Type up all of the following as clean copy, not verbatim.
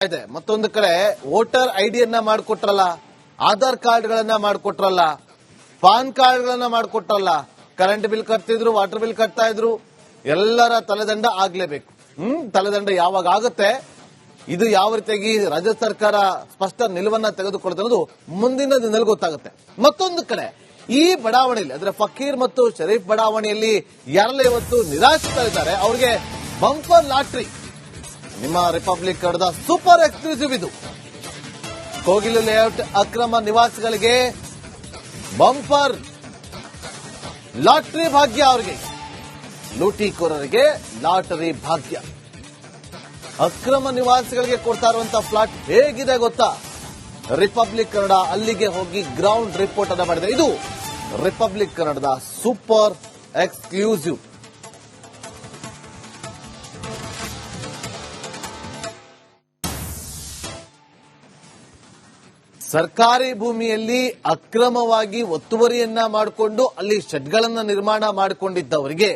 ಇದೆ. ಮತ್ತೊಂದು ಕಡೆ ವೋಟರ್ ಐಡಿಯನ್ನ ಮಾಡಿಕೊಟ್ರಲ್ಲ, ಆಧಾರ್ ಕಾರ್ಡ್ಗಳನ್ನ ಮಾಡಿಕೊಟ್ರಲ್ಲ, ಪಾನ್ ಕಾರ್ಡ್ಗಳನ್ನ ಮಾಡಿಕೊಟ್ರಲ್ಲ, ಕರೆಂಟ್ ಬಿಲ್ ಕಟ್ತಿದ್ರು, ವಾಟರ್ ಬಿಲ್ ಕಟ್ತಾ ಇದ್ರು, ಎಲ್ಲರ ತಲೆದಂಡ ಆಗ್ಲೇಬೇಕು. ತಲೆದಂಡ ಯಾವಾಗ ಆಗುತ್ತೆ, ಇದು ಯಾವ ರೀತಿಯಾಗಿ ರಾಜ್ಯ ಸರ್ಕಾರ ಸ್ಪಷ್ಟ ನಿಲುವನ್ನ ತೆಗೆದುಕೊಳ್ಳುತ್ತೆ ಅನ್ನೋದು ಮುಂದಿನ ದಿನದಲ್ಲಿ ಗೊತ್ತಾಗುತ್ತೆ. ಮತ್ತೊಂದು ಕಡೆ ಈ ಬಡಾವಣೆಯಲ್ಲಿ ಅಂದ್ರೆ ಫಕೀರ್ ಮತ್ತು ಶರೀಫ್ ಬಡಾವಣೆಯಲ್ಲಿ ಯಾರೆಲ್ಲ ಇವತ್ತು ನಿರಾಶ್ರಿತರಿದ್ದಾರೆ ಅವರಿಗೆ ಬಂಪರ್ ಲಾಟ್ರಿ. ನಿಮ್ಮ ರಿಪಬ್ಲಿಕ್ ಕನ್ನಡದ ಸೂಪರ್ ಎಕ್ಸ್ಕ್ಲೂಸಿವ್ ಇದು. ಕೋಗಿಲು ಲೇಔಟ್ ಅಕ್ರಮ ನಿವಾಸಿಗಳಿಗೆ ಬಂಪರ್ ಲಾಟರಿ ಭಾಗ್ಯ, ಅವರಿಗೆ ಲೂಟಿಕೋರರಿಗೆ ಲಾಟರಿ ಭಾಗ್ಯ. ಅಕ್ರಮ ನಿವಾಸಿಗಳಿಗೆ ಕೊಡ್ತಾ ಇರುವಂತಹ ಫ್ಲಾಟ್ ಹೇಗಿದೆ ಗೊತ್ತಾ? ರಿಪಬ್ಲಿಕ್ ಕನ್ನಡ ಅಲ್ಲಿಗೆ ಹೋಗಿ ಗ್ರೌಂಡ್ ರಿಪೋರ್ಟ್ ಅನ್ನು ಮಾಡಿದೆ. ಇದು ರಿಪಬ್ಲಿಕ್ ಕನ್ನಡದ ಸೂಪರ್ ಎಕ್ಸ್ಕ್ಲೂಸಿವ್. ಸರ್ಕಾರಿ ಭೂಮಿಯಲ್ಲಿ ಅಕ್ರಮವಾಗಿ ಒತ್ತುವರಿಯನ್ನ ಮಾಡಿಕೊಂಡು ಅಲ್ಲಿ ಶೆಡ್ಗಳನ್ನ ನಿರ್ಮಾಣ ಮಾಡಿಕೊಂಡಿದ್ದವರಿಗೆ,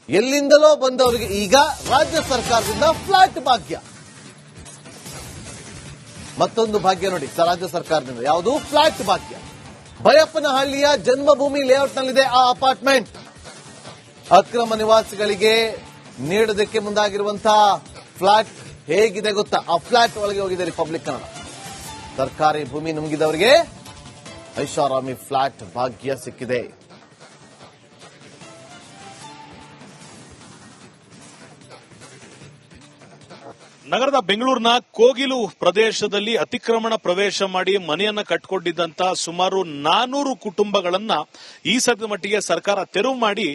ಎಲ್ಲಿಂದಲೋ ಬಂದವರಿಗೆ ಈಗ ರಾಜ್ಯ ಸರ್ಕಾರದಿಂದ ಫ್ಲಾಟ್ ಭಾಗ್ಯ. ಮತ್ತೊಂದು ಭಾಗ್ಯ ನೋಡಿ ರಾಜ್ಯ ಸರ್ಕಾರದಿಂದ, ಯಾವುದು? ಫ್ಲಾಟ್ ಭಾಗ್ಯ. ಬೈಯಪ್ಪನಹಳ್ಳಿಯ ಜನ್ಮಭೂಮಿ ಲೇಔಟ್ನಲ್ಲಿದೆ ಆ ಅಪಾರ್ಟ್ಮೆಂಟ್. ಅಕ್ರಮ ನಿವಾಸಿಗಳಿಗೆ ನೀಡೋದಕ್ಕೆ ಮುಂದಾಗಿರುವಂತಹ ಫ್ಲಾಟ್ ಹೇಗಿದೆ ಗೊತ್ತಾ? ಆ ಫ್ಲಾಟ್ ಒಳಗೆ ಹೋಗಿದೆ ರಿಪಬ್ಲಿಕ್ ಕನ್ನಡ. ಸರ್ಕಾರಿ ಭೂಮಿ ನುಂಗಿದವರಿಗೆ ಐಷಾರಾಮಿ ಫ್ಲಾಟ್ ಭಾಗ್ಯ ಸಿಕ್ಕಿದೆ. ನಗರದ ಬೆಂಗಳೂರಿನ ಕೋಗಿಲು ಪ್ರದೇಶದಲ್ಲಿ ಅತಿಕ್ರಮಣ ಪ್ರವೇಶ ಮಾಡಿ ಮನೆಯನ್ನ ಕಟ್ಟಿಕೊಂಡಿದ್ದಂತ ಸುಮಾರು 400 ಕುಟುಂಬಗಳನ್ನ ಈ ಸದ್ಯದ ಮಟ್ಟಿಗೆ ಸರ್ಕಾರ ತೆರವು ಮಾಡಿ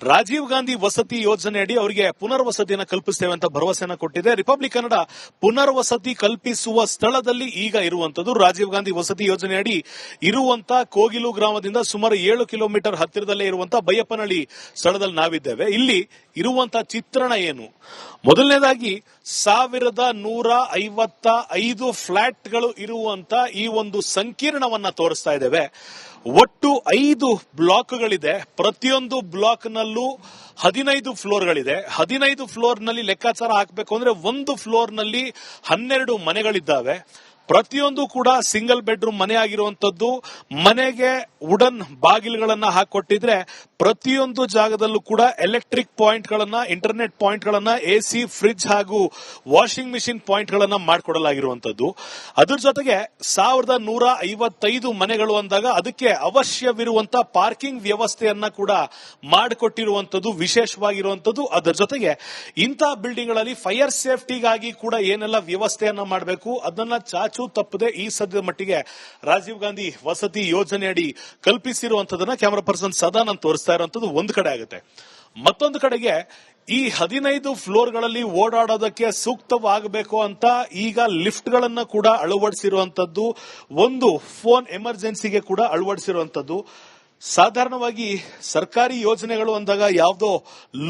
ರಾಜೀವ್ ಗಾಂಧಿ ವಸತಿ ಯೋಜನೆಯಡಿ ಅವರಿಗೆ ಪುನರ್ವಸತಿಯನ್ನು ಕಲ್ಪಿಸುತ್ತೇವೆ ಅಂತ ಭರವಸೆಯನ್ನು ಕೊಟ್ಟಿದೆ. ರಿಪಬ್ಲಿಕ್ ಕನ್ನಡ ಪುನರ್ವಸತಿ ಕಲ್ಪಿಸುವ ಸ್ಥಳದಲ್ಲಿ ಈಗ ಇರುವಂತದ್ದು ರಾಜೀವ್ ಗಾಂಧಿ ವಸತಿ ಯೋಜನೆಯಡಿ ಇರುವಂತ ಕೋಗಿಲು ಗ್ರಾಮದಿಂದ ಸುಮಾರು 7 ಕಿಲೋಮೀಟರ್ ಹತ್ತಿರದಲ್ಲೇ ಇರುವಂತಹ ಬೈಯಪ್ಪನಹಳ್ಳಿ ಸ್ಥಳದಲ್ಲಿ ನಾವಿದ್ದೇವೆ. ಇಲ್ಲಿ ಇರುವಂತಹ ಚಿತ್ರಣ ಏನು? ಮೊದಲನೇದಾಗಿ 1155 ಫ್ಲಾಟ್ಗಳು ಇರುವಂತ ಈ ಒಂದು ಸಂಕೀರ್ಣವನ್ನ ತೋರಿಸ್ತಾ ಇದ್ದೇವೆ. ಒಟ್ಟು 5 ಬ್ಲಾಕ್ಗಳಿದೆ. ಪ್ರತಿಯೊಂದು ಬ್ಲಾಕ್ನಲ್ಲೂ 15 ಫ್ಲೋರ್ಗಳಿದೆ. 15 ಫ್ಲೋರ್ನಲ್ಲಿ ಲೆಕ್ಕಾಚಾರ ಹಾಕಬೇಕು ಅಂದ್ರೆ ಒಂದು ಫ್ಲೋರ್ನಲ್ಲಿ 12 ಮನೆಗಳಿದ್ದಾವೆ. ಪ್ರತಿಯೊಂದು ಕೂಡ ಸಿಂಗಲ್ ಬೆಡ್ರೂಮ್ ಮನೆ ಆಗಿರುವಂತದ್ದು. ಮನೆಗೆ ವುಡನ್ ಬಾಗಿಲುಗಳನ್ನ ಹಾಕೊಟ್ಟಿದ್ರೆ ಪ್ರತಿಯೊಂದು ಜಾಗದಲ್ಲೂ ಕೂಡ ಎಲೆಕ್ಟ್ರಿಕ್ ಪಾಯಿಂಟ್ ಗಳನ್ನ, ಇಂಟರ್ನೆಟ್ ಪಾಯಿಂಟ್ ಗಳನ್ನ, ಎಸಿ, ಫ್ರಿಡ್ಜ್ ಹಾಗೂ ವಾಷಿಂಗ್ ಮಿಷಿನ್ ಪಾಯಿಂಟ್ ಗಳನ್ನ ಮಾಡಿಕೊಡಲಾಗಿರುವಂತದ್ದು. ಅದ್ರ ಜೊತೆಗೆ 1155 ಮನೆಗಳು ಅಂದಾಗ ಅದಕ್ಕೆ ಅವಶ್ಯವಿರುವಂತಹ ಪಾರ್ಕಿಂಗ್ ವ್ಯವಸ್ಥೆಯನ್ನ ಕೂಡ ಮಾಡಿಕೊಟ್ಟಿರುವಂತದ್ದು ವಿಶೇಷವಾಗಿರುವಂತದ್ದು. ಅದರ ಜೊತೆಗೆ ಇಂತಹ ಬಿಲ್ಡಿಂಗ್ ಗಳಲ್ಲಿ ಫೈರ್ ಸೇಫ್ಟಿಗಾಗಿ ಕೂಡ ಏನೆಲ್ಲ ವ್ಯವಸ್ಥೆಯನ್ನ ಮಾಡಬೇಕು ಅದನ್ನ ಚಾಚು ತಪ್ಪದೆ ಈ ಸದ್ಯದ ಮಟ್ಟಿಗೆ ರಾಜೀವ್ ಗಾಂಧಿ ವಸತಿ ಯೋಜನೆಯಡಿ ಕಲ್ಪಿಸಿರುವಂತದನ್ನ ಕ್ಯಾಮರಾ ಪರ್ಸನ್ ಸದಾ ನಾನು ತೋರಿಸ್ತಾ ಇರುವಂತದ್ದು ಒಂದು ಕಡೆ ಆಗುತ್ತೆ. ಮತ್ತೊಂದು ಕಡೆಗೆ ಈ 15 ಫ್ಲೋರ್ಗಳಲ್ಲಿ ಓಡಾಡೋದಕ್ಕೆ ಸೂಕ್ತವಾಗಬೇಕು ಅಂತ ಈಗ ಲಿಫ್ಟ್ ಗಳನ್ನ ಕೂಡ ಅಳವಡಿಸಿರುವಂತದ್ದು, ಒಂದು ಫೋನ್ ಎಮರ್ಜೆನ್ಸಿಗೆ ಕೂಡ ಅಳವಡಿಸಿರುವಂತದ್ದು. ಸಾಧಾರಣವಾಗಿ ಸರ್ಕಾರಿ ಯೋಜನೆಗಳು ಅಂದಾಗ ಯಾವುದೋ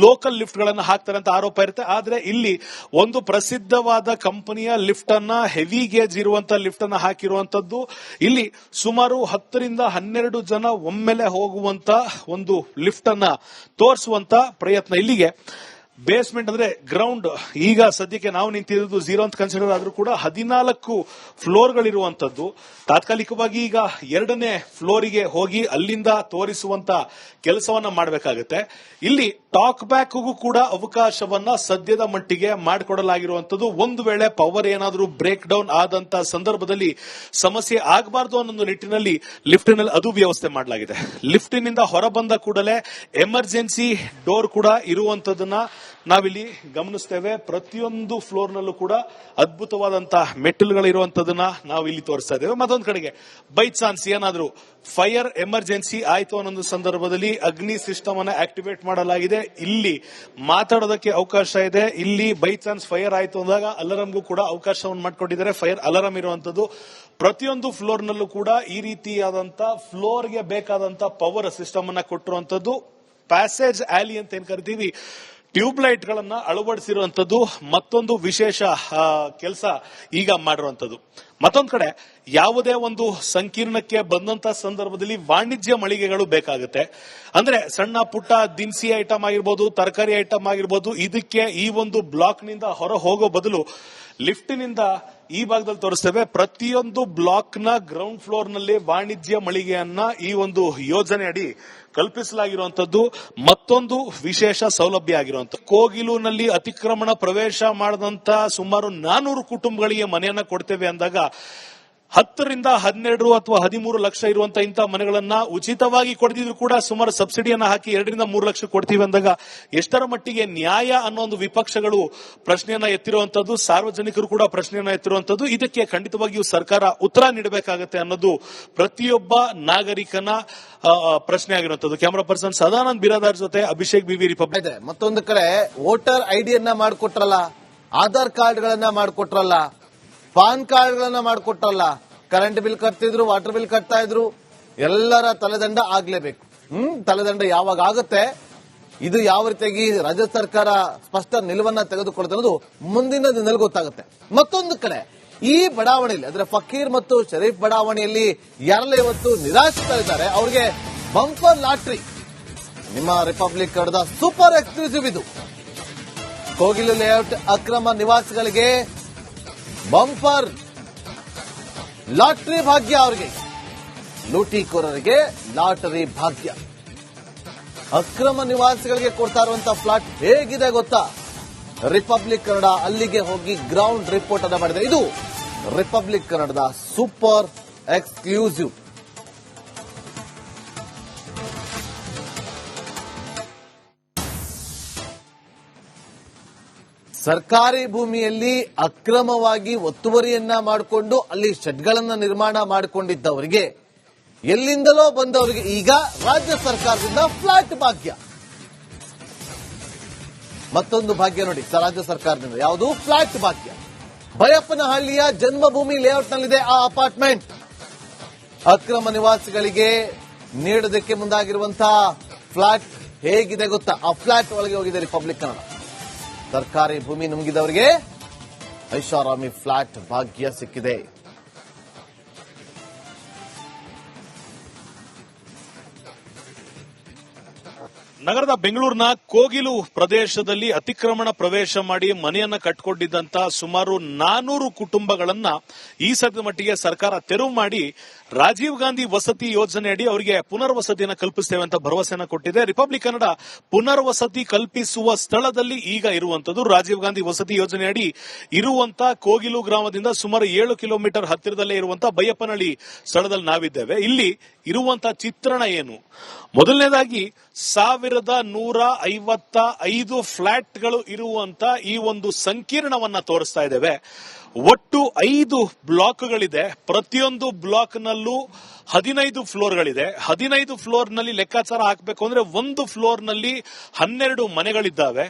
ಲೋಕಲ್ ಲಿಫ್ಟ್ ಗಳನ್ನ ಹಾಕ್ತಾರೆ ಅಂತ ಆರೋಪ ಇರುತ್ತೆ. ಆದ್ರೆ ಇಲ್ಲಿ ಒಂದು ಪ್ರಸಿದ್ಧವಾದ ಕಂಪನಿಯ ಲಿಫ್ಟ್ ಅನ್ನ, ಹೆವಿ ಗೇಜ್ ಇರುವಂತಹ ಲಿಫ್ಟ್ ಅನ್ನ ಹಾಕಿರುವಂತದ್ದು. ಇಲ್ಲಿ ಸುಮಾರು 10 ರಿಂದ 12 ಜನ ಒಮ್ಮೆಲೆ ಹೋಗುವಂತ ಒಂದು ಲಿಫ್ಟ್ ಅನ್ನ ತೋರಿಸುವಂತ ಪ್ರಯತ್ನ. ಇಲ್ಲಿಗೆ ಬೇಸ್ಮೆಂಟ್ ಅಂದ್ರೆ ಗ್ರೌಂಡ್, ಈಗ ಸದ್ಯಕ್ಕೆ ನಾವು ನಿಂತಿರೋದು 0 ಅಂತ ಕನ್ಸಿಡರ್ ಆದ್ರೂ ಕೂಡ 14 ಫ್ಲೋರ್ಗಳಿರುವಂತದ್ದು. ತಾತ್ಕಾಲಿಕವಾಗಿ ಈಗ 2ನೇ ಫ್ಲೋರಿಗೆ ಹೋಗಿ ಅಲ್ಲಿಂದ ತೋರಿಸುವಂತ ಕೆಲಸವನ್ನ ಮಾಡಬೇಕಾಗುತ್ತೆ. ಇಲ್ಲಿ ಟಾಕ್ ಬ್ಯಾಕ್ ಕೂಡ ಅವಕಾಶವನ್ನ ಸದ್ಯದ ಮಟ್ಟಿಗೆ ಮಾಡಿಕೊಡಲಾಗಿರುವಂತದ್ದು. ಒಂದು ವೇಳೆ ಪವರ್ ಏನಾದರೂ ಬ್ರೇಕ್ ಡೌನ್ ಆದಂತ ಸಂದರ್ಭದಲ್ಲಿ ಸಮಸ್ಯೆ ಆಗಬಾರದು ಅನ್ನೋ ನಿಟ್ಟಿನಲ್ಲಿ ಲಿಫ್ಟಿನಲ್ಲಿ ಅದು ವ್ಯವಸ್ಥೆ ಮಾಡಲಾಗಿದೆ. ಲಿಫ್ಟಿನಿಂದ ಹೊರಬಂದ ಕೂಡಲೇ ಎಮರ್ಜೆನ್ಸಿ ಡೋರ್ ಕೂಡ ಇರುವಂತದನ್ನ ನಾವಿಲ್ಲಿ ಗಮನಿಸ್ತೇವೆ. ಪ್ರತಿಯೊಂದು ಫ್ಲೋರ್ ನಲ್ಲೂ ಕೂಡ ಅದ್ಭುತವಾದಂತಹ ಮೆಟ್ಟಿಲುಗಳಿರುವಂತದನ್ನ ನಾವು ಇಲ್ಲಿ ತೋರಿಸ್ತಾ ಇದ್ದೇವೆ. ಮತ್ತೊಂದು ಕಡೆಗೆ ಬೈ ಚಾನ್ಸ್ ಏನಾದರೂ ಫೈರ್ ಎಮರ್ಜೆನ್ಸಿ ಆಯ್ತು ಅನ್ನೋ ಸಂದರ್ಭದಲ್ಲಿ ಅಗ್ನಿ ಸಿಸ್ಟಮ್ ಅನ್ನ ಆಕ್ಟಿವೇಟ್ ಮಾಡಲಾಗಿದೆ. ಇಲ್ಲಿ ಮಾತಾಡೋದಕ್ಕೆ ಅವಕಾಶ ಇದೆ. ಇಲ್ಲಿ ಬೈ ಚಾನ್ಸ್ ಫೈರ್ ಆಯ್ತು ಅಂದಾಗ ಅಲಾರಂಗೂ ಕೂಡ ಅವಕಾಶವನ್ನು ಮಾಡಿಕೊಂಡಿದ್ದಾರೆ. ಫೈರ್ ಅಲಾರಂ ಇರುವಂತದ್ದು. ಪ್ರತಿಯೊಂದು ಫ್ಲೋರ್ ನಲ್ಲೂ ಕೂಡ ಈ ರೀತಿಯಾದಂತ ಫ್ಲೋರ್ಗೆ ಬೇಕಾದಂತ ಪವರ್ ಸಿಸ್ಟಮ್ ಅನ್ನ ಕೊಟ್ಟಿರುವಂತದ್ದು. ಪ್ಯಾಸೇಜ್ ಆಲಿ ಅಂತ ಏನ್ ಕರಿತೀವಿ, ಟ್ಯೂಬ್ ಲೈಟ್ ಗಳನ್ನ ಅಳವಡಿಸಿರುವಂತದ್ದು ಮತ್ತೊಂದು ವಿಶೇಷ ಕೆಲಸ ಈಗ ಮಾಡಿರುವಂತದ್ದು. ಮತ್ತೊಂದು ಕಡೆ ಯಾವುದೇ ಒಂದು ಸಂಕೀರ್ಣಕ್ಕೆ ಬಂದಂತ ಸಂದರ್ಭದಲ್ಲಿ ವಾಣಿಜ್ಯ ಮಳಿಗೆಗಳು ಬೇಕಾಗುತ್ತೆ. ಅಂದ್ರೆ ಸಣ್ಣ ಪುಟ್ಟ ದಿನಸಿ ಐಟಮ್ ಆಗಿರ್ಬೋದು, ತರಕಾರಿ ಐಟಮ್ ಆಗಿರ್ಬೋದು, ಇದಕ್ಕೆ ಈ ಒಂದು ಬ್ಲಾಕ್ ನಿಂದ ಹೊರ ಹೋಗೋ ಬದಲು ಲಿಫ್ಟಿನಿಂದ ಈ ಭಾಗದಲ್ಲಿ ತೋರಿಸ್ತೇವೆ. ಪ್ರತಿಯೊಂದು ಬ್ಲಾಕ್ ನ ಗ್ರೌಂಡ್ ಫ್ಲೋರ್ ನಲ್ಲಿ ವಾಣಿಜ್ಯ ಮಳಿಗೆಯನ್ನ ಈ ಒಂದು ಯೋಜನೆ ಅಡಿ ಕಲ್ಪಿಸಲಾಗಿರುವಂತದ್ದು ಮತ್ತೊಂದು ವಿಶೇಷ ಸೌಲಭ್ಯ ಆಗಿರುವಂತದ್ದು. ಕೋಗಿಲುನಲ್ಲಿ ಅತಿಕ್ರಮಣ ಪ್ರವೇಶ ಮಾಡದಂತ ಸುಮಾರು 400 ಕುಟುಂಬಗಳಿಗೆ ಮನೆಯನ್ನ ಕೊಡ್ತೇವೆ ಅಂದಾಗ 10 ರಿಂದ 12 ಅಥವಾ 13 ಲಕ್ಷ ಇರುವಂತಹ ಇಂತಹ ಮನೆಗಳನ್ನ ಉಚಿತವಾಗಿ ಕೊಡ್ತಿದ್ರು ಕೂಡ ಸುಮಾರು ಸಬ್ಸಿಡಿಯನ್ನ ಹಾಕಿ 2 ರಿಂದ 3 ಲಕ್ಷ ಕೊಡ್ತೀವಿ ಅಂದಾಗ ಎಷ್ಟರ ಮಟ್ಟಿಗೆ ನ್ಯಾಯ ಅನ್ನೋ ಒಂದು ವಿಪಕ್ಷಗಳು ಪ್ರಶ್ನೆಯನ್ನ ಎತ್ತಿರುವಂತದ್ದು, ಸಾರ್ವಜನಿಕರು ಕೂಡ ಪ್ರಶ್ನೆಯನ್ನ ಎತ್ತಿರುವಂತದ್ದು. ಇದಕ್ಕೆ ಖಂಡಿತವಾಗಿಯೂ ಸರ್ಕಾರ ಉತ್ತರ ನೀಡಬೇಕಾಗತ್ತೆ ಅನ್ನೋದು ಪ್ರತಿಯೊಬ್ಬ ನಾಗರಿಕನ ಪ್ರಶ್ನೆ ಆಗಿರುವಂತದ್ದು. ಕ್ಯಾಮರಾ ಪರ್ಸನ್ ಸದಾನಂದ್ ಬಿರಾದಾರ್ ಜೊತೆ ಅಭಿಷೇಕ್ ಬಿವಿ, ರಿಪಬ್ಲಿಕ್. ಮತ್ತೊಂದು ಕಡೆ ವೋಟರ್ ಐಡಿಯನ್ನ ಮಾಡಿಕೊಟ್ರಲ್ಲ, ಆಧಾರ್ ಕಾರ್ಡ್ಗಳನ್ನ ಮಾಡಿಕೊಟ್ರಲ್ಲ, ಪಾನ್ ಕಾರ್ಡ್ಗಳನ್ನ ಮಾಡಿಕೊಟ್ರಲ್ಲ, ಕರೆಂಟ್ ಬಿಲ್ ಕಟ್ತಿದ್ರು, ವಾಟರ್ ಬಿಲ್ ಕಟ್ತಾ ಇದ್ರು, ಎಲ್ಲರ ತಲೆದಂಡ ಆಗ್ಲೇಬೇಕು. ತಲೆದಂಡ ಯಾವಾಗ ಆಗುತ್ತೆ, ಇದು ಯಾವ ರೀತಿಯಾಗಿ ರಾಜ್ಯ ಸರ್ಕಾರ ಸ್ಪಷ್ಟ ನಿಲುವನ್ನ ತೆಗೆದುಕೊಳ್ತಾ ಅನ್ನೋದು ಮುಂದಿನ ದಿನದಲ್ಲಿ ಗೊತ್ತಾಗುತ್ತೆ. ಮತ್ತೊಂದು ಕಡೆ ಈ ಬಡಾವಣೆಯಲ್ಲಿ ಅಂದ್ರೆ ಫಕೀರ್ ಮತ್ತು ಶರೀಫ್ ಬಡಾವಣೆಯಲ್ಲಿ ಯಾರೆಲ್ಲ ಇವತ್ತು ನಿರಾಶ್ರಿತರಿದ್ದಾರೆ ಅವರಿಗೆ ಬಂಪರ್ ಲಾಟ್ರಿ. ನಿಮ್ಮ ರಿಪಬ್ಲಿಕ್ ಕನ್ನಡದ ಸೂಪರ್ ಎಕ್ಸ್ಕ್ಲೂಸಿವ್ ಇದು. ಕೋಗಿಲು ಲೇಔಟ್ ಅಕ್ರಮ ನಿವಾಸಿಗಳಿಗೆ ಬಂಪರ್ ಲಾಟರಿ ಭಾಗ್ಯ, ಅವರಿಗೆ ಲೂಟಿಕೋರರಿಗೆ ಲಾಟರಿ ಭಾಗ್ಯ. ಅಕ್ರಮ ನಿವಾಸಿಗಳಿಗೆ ಕೊಡ್ತಾ ಇರುವಂತಹ ಫ್ಲಾಟ್ ಹೇಗಿದೆ ಗೊತ್ತಾ? ರಿಪಬ್ಲಿಕ್ ಕನ್ನಡ ಅಲ್ಲಿಗೆ ಹೋಗಿ ಗ್ರೌಂಡ್ ರಿಪೋರ್ಟ್ ಅನ್ನು ಮಾಡಿದೆ. ಇದು ರಿಪಬ್ಲಿಕ್ ಕನ್ನಡದ ಸೂಪರ್ ಎಕ್ಸ್ಕ್ಲೂಸಿವ್. ಸರ್ಕಾರಿ ಭೂಮಿಯಲ್ಲಿ ಅಕ್ರಮವಾಗಿ ಒತ್ತುವರಿಯನ್ನ ಮಾಡಿಕೊಂಡು ಅಲ್ಲಿ ಶೆಡ್ಗಳನ್ನ ನಿರ್ಮಾಣ ಮಾಡಿಕೊಂಡಿದ್ದವರಿಗೆ, ಎಲ್ಲಿಂದಲೋ ಬಂದವರಿಗೆ ಈಗ ರಾಜ್ಯ ಸರ್ಕಾರದಿಂದ ಫ್ಲಾಟ್ ಭಾಗ್ಯ. ಮತ್ತೊಂದು ಭಾಗ್ಯ ನೋಡಿ ರಾಜ್ಯ ಸರ್ಕಾರದಿಂದ, ಯಾವುದು? ಫ್ಲಾಟ್ ಭಾಗ್ಯ. ಬೈಯಪ್ಪನಹಳ್ಳಿಯ ಜನ್ಮಭೂಮಿ ಲೇಔಟ್ನಲ್ಲಿದೆ ಆ ಅಪಾರ್ಟ್ಮೆಂಟ್. ಅಕ್ರಮ ನಿವಾಸಿಗಳಿಗೆ ನೀಡೋದಕ್ಕೆ ಮುಂದಾಗಿರುವಂತಹ ಫ್ಲಾಟ್ ಹೇಗಿದೆ ಗೊತ್ತಾ? ಆ ಫ್ಲಾಟ್ ಒಳಗೆ ಹೋಗಿದೆ ರಿಪಬ್ಲಿಕ್ ಕನ್ನಡ. ಸರ್ಕಾರಿ ಭೂಮಿ ನುಂಗಿದವರಿಗೆ ಐಷಾರಾಮಿ ಫ್ಲಾಟ್ ಭಾಗ್ಯ ಸಿಕ್ಕಿದೆ. ನಗರದ ಬೆಂಗಳೂರಿನ ಕೋಗಿಲು ಪ್ರದೇಶದಲ್ಲಿ ಅತಿಕ್ರಮಣ ಪ್ರವೇಶ ಮಾಡಿ ಮನೆಯನ್ನ ಕಟ್ಟಿಕೊಂಡಿದ್ದಂತ ಸುಮಾರು 400 ಕುಟುಂಬಗಳನ್ನ ಈ ಸದ್ಯದ ಮಟ್ಟಿಗೆ ಸರ್ಕಾರ ತೆರವು ಮಾಡಿ ರಾಜೀವ್ ಗಾಂಧಿ ವಸತಿ ಯೋಜನೆ ಅಡಿ ಅವರಿಗೆ ಪುನರ್ವಸತಿಯನ್ನು ಕಲ್ಪಿಸುತ್ತೇವೆ ಅಂತ ಭರವಸೆಯನ್ನು ಕೊಟ್ಟಿದೆ. ರಿಪಬ್ಲಿಕ್ ಕನ್ನಡ ಪುನರ್ವಸತಿ ಕಲ್ಪಿಸುವ ಸ್ಥಳದಲ್ಲಿ ಈಗ ಇರುವಂತದ್ದು ರಾಜೀವ್ ಗಾಂಧಿ ವಸತಿ ಯೋಜನೆ ಅಡಿ ಇರುವಂತ ಕೋಗಿಲು ಗ್ರಾಮದಿಂದ ಸುಮಾರು 7 ಕಿಲೋಮೀಟರ್ ಹತ್ತಿರದಲ್ಲೇ ಇರುವಂತಹ ಬೈಯಪ್ಪನಹಳ್ಳಿ ಸ್ಥಳದಲ್ಲಿ ನಾವಿದ್ದೇವೆ. ಇಲ್ಲಿ ಇರುವಂತಹ ಚಿತ್ರಣ ಏನು? ಮೊದಲನೇದಾಗಿ 1155 ಫ್ಲಾಟ್ಗಳು ಇರುವಂತ ಈ ಒಂದು ಸಂಕೀರ್ಣವನ್ನ ತೋರಿಸ್ತಾ ಇದ್ದೇವೆ. ಒಟ್ಟು 5 ಬ್ಲಾಕ್ಗಳಿದೆ. ಪ್ರತಿಯೊಂದು ಬ್ಲಾಕ್ ನಲ್ಲೂ 15 ಫ್ಲೋರ್ಗಳಿದೆ. 15 ಫ್ಲೋರ್ ನಲ್ಲಿ ಲೆಕ್ಕಾಚಾರ ಹಾಕಬೇಕು ಅಂದ್ರೆ ಒಂದು ಫ್ಲೋರ್ ನಲ್ಲಿ 12 ಮನೆಗಳಿದ್ದಾವೆ.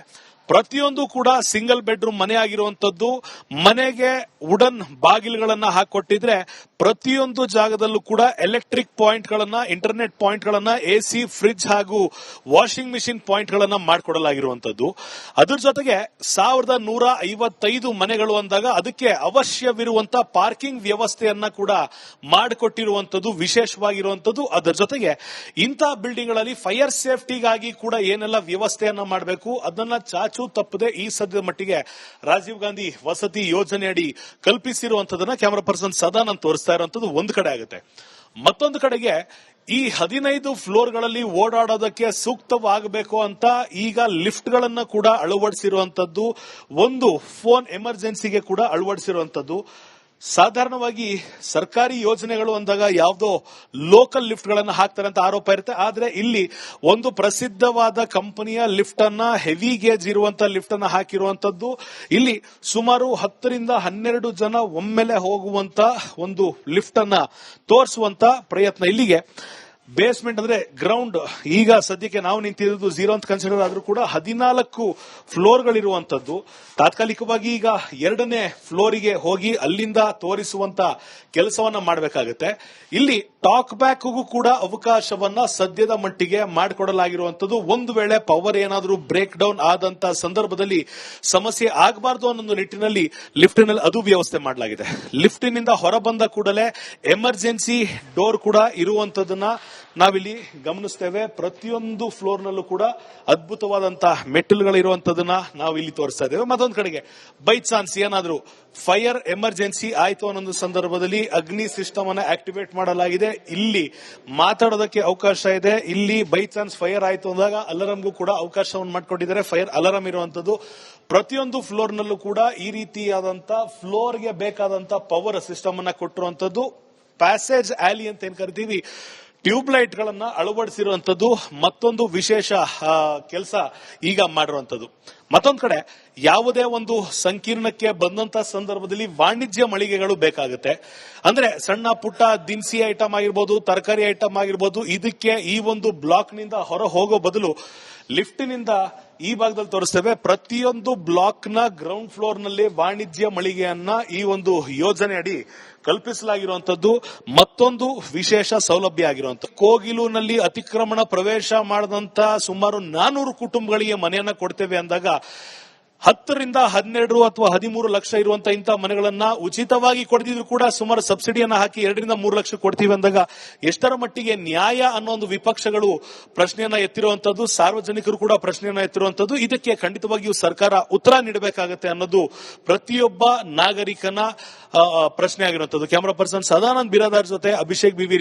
ಪ್ರತಿಯೊಂದು ಕೂಡ ಸಿಂಗಲ್ ಬೆಡ್ರೂಮ್ ಮನೆ ಆಗಿರುವಂತದ್ದು. ಮನೆಗೆ ವುಡನ್ ಬಾಗಿಲುಗಳನ್ನ ಹಾಕೊಟ್ಟಿದ್ರೆ ಪ್ರತಿಯೊಂದು ಜಾಗದಲ್ಲೂ ಕೂಡ ಎಲೆಕ್ಟ್ರಿಕ್ ಪಾಯಿಂಟ್ ಗಳನ್ನ, ಇಂಟರ್ನೆಟ್ ಪಾಯಿಂಟ್ ಗಳನ್ನ, ಎಸಿ, ಫ್ರಿಡ್ಜ್ ಹಾಗೂ ವಾಷಿಂಗ್ ಮಿಷಿನ್ ಪಾಯಿಂಟ್ ಗಳನ್ನ ಮಾಡಿಕೊಡಲಾಗಿರುವಂತದ್ದು. ಅದ್ರ ಜೊತೆಗೆ 1155 ಮನೆಗಳು ಅಂದಾಗ ಅದಕ್ಕೆ ಅವಶ್ಯವಿರುವಂತಹ ಪಾರ್ಕಿಂಗ್ ವ್ಯವಸ್ಥೆಯನ್ನ ಕೂಡ ಮಾಡಿಕೊಟ್ಟಿರುವಂತದ್ದು ವಿಶೇಷವಾಗಿರುವಂತದ್ದು. ಅದರ ಜೊತೆಗೆ ಇಂತಹ ಬಿಲ್ಡಿಂಗ್ ಗಳಲ್ಲಿ ಫೈರ್ ಸೇಫ್ಟಿಗಾಗಿ ಕೂಡ ಏನೆಲ್ಲ ವ್ಯವಸ್ಥೆಯನ್ನ ಮಾಡಬೇಕು ಅದನ್ನ ಚಾಚು ತಪ್ಪದೆ ಈ ಸದ್ಯದ ಮಟ್ಟಿಗೆ ರಾಜೀವ್ ಗಾಂಧಿ ವಸತಿ ಯೋಜನೆ ಅಡಿ ಕಲ್ಪಿಸಿರುವಂತದನ್ನ ಕ್ಯಾಮರಾ ಪರ್ಸನ್ ಸದಾನಂದ್ ತೋರಿಸ್ತಾ ಇರುವಂತದ್ದು ಒಂದು ಕಡೆ ಆಗುತ್ತೆ. ಮತ್ತೊಂದು ಕಡೆಗೆ ಈ 15 ಫ್ಲೋರ್ಗಳಲ್ಲಿ ಓಡಾಡೋದಕ್ಕೆ ಸೂಕ್ತವಾಗಬೇಕು ಅಂತ ಈಗ ಲಿಫ್ಟ್ ಗಳನ್ನ ಕೂಡ ಅಳವಡಿಸಿರುವಂತದ್ದು, ಒಂದು ಫೋನ್ ಎಮರ್ಜೆನ್ಸಿಗೆ ಕೂಡ ಅಳವಡಿಸಿರುವಂತದ್ದು. ಸಾಧಾರಣವಾಗಿ ಸರ್ಕಾರಿ ಯೋಜನೆಗಳು ಅಂದಾಗ ಯಾವುದೋ ಲೋಕಲ್ ಲಿಫ್ಟ್ ಗಳನ್ನ ಹಾಕ್ತಾರೆ ಅಂತ ಆರೋಪ ಇರುತ್ತೆ. ಆದ್ರೆ ಇಲ್ಲಿ ಒಂದು ಪ್ರಸಿದ್ಧವಾದ ಕಂಪನಿಯ ಲಿಫ್ಟ್ ಅನ್ನ, ಹೆವಿ ಗೇಜ್ ಇರುವಂತಹ ಲಿಫ್ಟ್ ಅನ್ನ ಹಾಕಿರುವಂತದ್ದು. ಇಲ್ಲಿ ಸುಮಾರು 10 ರಿಂದ 12 ಜನ ಒಮ್ಮೆಲೆ ಹೋಗುವಂತ ಒಂದು ಲಿಫ್ಟ್ ಅನ್ನ ತೋರಿಸುವಂತ ಪ್ರಯತ್ನ. ಇಲ್ಲಿಗೆ ಬೇಸ್ಮೆಂಟ್ ಅಂದ್ರೆ ಗ್ರೌಂಡ್, ಈಗ ಸದ್ಯಕ್ಕೆ ನಾವು ನಿಂತಿರೋದು 0 ಅಂತ ಕನ್ಸಿಡರ್ ಆದ್ರೂ ಕೂಡ 14 ಫ್ಲೋರ್ಗಳಿರುವಂತದ್ದು. ತಾತ್ಕಾಲಿಕವಾಗಿ ಈಗ 2ನೇ ಫ್ಲೋರಿಗೆ ಹೋಗಿ ಅಲ್ಲಿಂದ ತೋರಿಸುವಂತ ಕೆಲಸವನ್ನ ಮಾಡಬೇಕಾಗುತ್ತೆ. ಇಲ್ಲಿ ಟಾಕ್ ಬ್ಯಾಕ್ ಕೂಡ ಅವಕಾಶವನ್ನ ಸದ್ಯದ ಮಟ್ಟಿಗೆ ಮಾಡಿಕೊಡಲಾಗಿರುವಂತದ್ದು. ಒಂದು ವೇಳೆ ಪವರ್ ಏನಾದರೂ ಬ್ರೇಕ್ ಡೌನ್ ಆದಂತ ಸಂದರ್ಭದಲ್ಲಿ ಸಮಸ್ಯೆ ಆಗಬಾರದು ಅನ್ನೋ ನಿಟ್ಟಿನಲ್ಲಿ ಲಿಫ್ಟಿನಲ್ಲಿ ಅದು ವ್ಯವಸ್ಥೆ ಮಾಡಲಾಗಿದೆ. ಲಿಫ್ಟಿನಿಂದ ಹೊರಬಂದ ಕೂಡಲೇ ಎಮರ್ಜೆನ್ಸಿ ಡೋರ್ ಕೂಡ ಇರುವಂತದನ್ನ ನಾವಿಲ್ಲಿ ಗಮನಿಸ್ತೇವೆ. ಪ್ರತಿಯೊಂದು ಫ್ಲೋರ್ ನಲ್ಲೂ ಕೂಡ ಅದ್ಭುತವಾದಂತಹ ಮೆಟ್ಟಿಲುಗಳಿರುವಂತದನ್ನ ನಾವು ಇಲ್ಲಿ ತೋರಿಸ್ತಾ ಇದ್ದೇವೆ. ಮತ್ತೊಂದು ಕಡೆಗೆ ಬೈ ಚಾನ್ಸ್ ಏನಾದ್ರೂ ಫೈರ್ ಎಮರ್ಜೆನ್ಸಿ ಆಯ್ತು ಅನ್ನೋ ಸಂದರ್ಭದಲ್ಲಿ ಅಗ್ನಿ ಸಿಸ್ಟಮ್ ಅನ್ನ ಆಕ್ಟಿವೇಟ್ ಮಾಡಲಾಗಿದೆ. ಇಲ್ಲಿ ಮಾತಾಡೋದಕ್ಕೆ ಅವಕಾಶ ಇದೆ. ಇಲ್ಲಿ ಬೈ ಚಾನ್ಸ್ ಫೈರ್ ಆಯ್ತು ಅಂದಾಗ ಅಲಾರಂಗೂ ಕೂಡ ಅವಕಾಶವನ್ನು ಮಾಡಿಕೊಂಡಿದ್ದಾರೆ. ಫೈರ್ ಅಲಾರಂ ಇರುವಂತದ್ದು ಪ್ರತಿಯೊಂದು ಫ್ಲೋರ್ ನಲ್ಲೂ ಕೂಡ ಈ ರೀತಿಯಾದಂತ ಫ್ಲೋರ್ಗೆ ಬೇಕಾದಂತ ಪವರ್ ಸಿಸ್ಟಮ್ ಅನ್ನ ಕೊಟ್ಟಿರುವಂತದ್ದು. ಪ್ಯಾಸೇಜ್ ಆಲಿ ಅಂತ ಏನ್ ಕರಿತೀವಿ, ಟ್ಯೂಬ್ ಲೈಟ್ ಗಳನ್ನ ಅಳವಡಿಸಿರುವಂತದ್ದು ಮತ್ತೊಂದು ವಿಶೇಷ ಕೆಲಸ ಈಗ ಮಾಡಿರುವಂತದ್ದು. ಮತ್ತೊಂದು ಕಡೆ ಯಾವುದೇ ಒಂದು ಸಂಕೀರ್ಣಕ್ಕೆ ಬಂದಂತ ಸಂದರ್ಭದಲ್ಲಿ ವಾಣಿಜ್ಯ ಮಳಿಗೆಗಳು ಬೇಕಾಗುತ್ತೆ. ಅಂದ್ರೆ ಸಣ್ಣ ಪುಟ್ಟ ದಿನಸಿ ಐಟಮ್ ಆಗಿರ್ಬೋದು, ತರಕಾರಿ ಐಟಮ್ ಆಗಿರ್ಬೋದು, ಇದಕ್ಕೆ ಈ ಒಂದು ಬ್ಲಾಕ್ ನಿಂದ ಹೊರ ಹೋಗೋ ಬದಲು ಲಿಫ್ಟ್ ನಿಂದ ಈ ಭಾಗದಲ್ಲಿ ತೋರಿಸ್ತೇವೆ. ಪ್ರತಿಯೊಂದು ಬ್ಲಾಕ್ ನ ಗ್ರೌಂಡ್ ಫ್ಲೋರ್ ನಲ್ಲಿ ವಾಣಿಜ್ಯ ಮಳಿಗೆಯನ್ನ ಈ ಒಂದು ಯೋಜನೆ ಅಡಿ ಕಲ್ಪಿಸಲಾಗಿರುವಂತದ್ದು ಮತ್ತೊಂದು ವಿಶೇಷ ಸೌಲಭ್ಯ ಆಗಿರುವಂತದ್ದು. ಕೋಗಿಲುನಲ್ಲಿ ಅತಿಕ್ರಮಣ ಪ್ರವೇಶ ಮಾಡದಂತ ಸುಮಾರು 400 ಕುಟುಂಬಗಳಿಗೆ ಮನೆಯನ್ನ ಕೊಡ್ತೇವೆ ಅಂದಾಗ 10 ರಿಂದ 12 ಅಥವಾ 13 ಲಕ್ಷ ಇರುವಂತಹ ಇಂತಹ ಮನೆಗಳನ್ನ ಉಚಿತವಾಗಿ ಕೊಡ್ತಿದ್ರು ಕೂಡ ಸುಮಾರು ಸಬ್ಸಿಡಿಯನ್ನ ಹಾಕಿ 2 ರಿಂದ 3 ಲಕ್ಷ ಕೊಡ್ತೀವಿ ಅಂದಾಗ ಎಷ್ಟರ ಮಟ್ಟಿಗೆ ನ್ಯಾಯ ಅನ್ನೋ ಒಂದು ವಿಪಕ್ಷಗಳು ಪ್ರಶ್ನೆಯನ್ನ ಎತ್ತಿರುವಂತದ್ದು, ಸಾರ್ವಜನಿಕರು ಕೂಡ ಪ್ರಶ್ನೆಯನ್ನ ಎತ್ತಿರುವಂತದ್ದು. ಇದಕ್ಕೆ ಖಂಡಿತವಾಗಿಯೂ ಸರ್ಕಾರ ಉತ್ತರ ನೀಡಬೇಕಾಗತ್ತೆ ಅನ್ನೋದು ಪ್ರತಿಯೊಬ್ಬ ನಾಗರಿಕನ ಪ್ರಶ್ನೆ ಆಗಿರುವಂತದ್ದು. ಕ್ಯಾಮರಾ ಪರ್ಸನ್ ಸದಾನಂದ್ ಬಿರಾದಾರ್ ಜೊತೆ ಅಭಿಷೇಕ್ ಬಿವಿ.